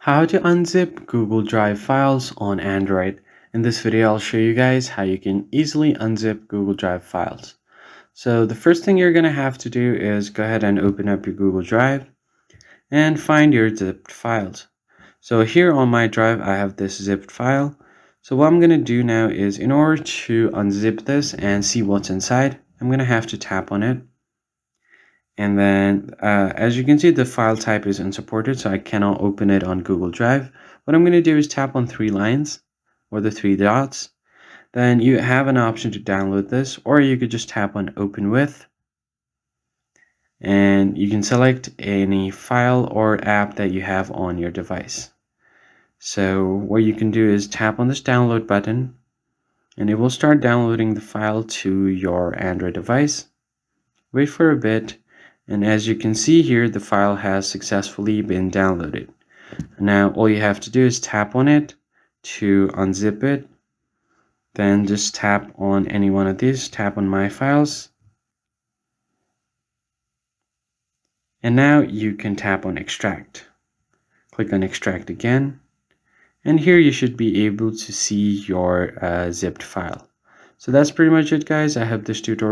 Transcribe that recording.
How to unzip Google Drive files on Android. In this video, I'll show you guys how you can easily unzip Google Drive files. So the first thing you're going to have to do is go ahead and open up your Google Drive and find your zipped files. So here on my drive, I have this zipped file. So what I'm going to do now is, in order to unzip this and see what's inside, I'm going to have to tap on it. And then as you can see, the file type is unsupported, so I cannot open it on Google Drive. What I'm going to do is tap on three lines or the three dots. Then you have an option to download this, or you could just tap on open with. And you can select any file or app that you have on your device. So what you can do is tap on this download button, and it will start downloading the file to your Android device. Wait for a bit. And as you can see here, the file has successfully been downloaded. Now all you have to do is tap on it to unzip it. Then just tap on any one of these, tap on My Files. And now you can tap on Extract. Click on Extract again. And here you should be able to see your zipped file. So that's pretty much it, guys. I hope this tutorial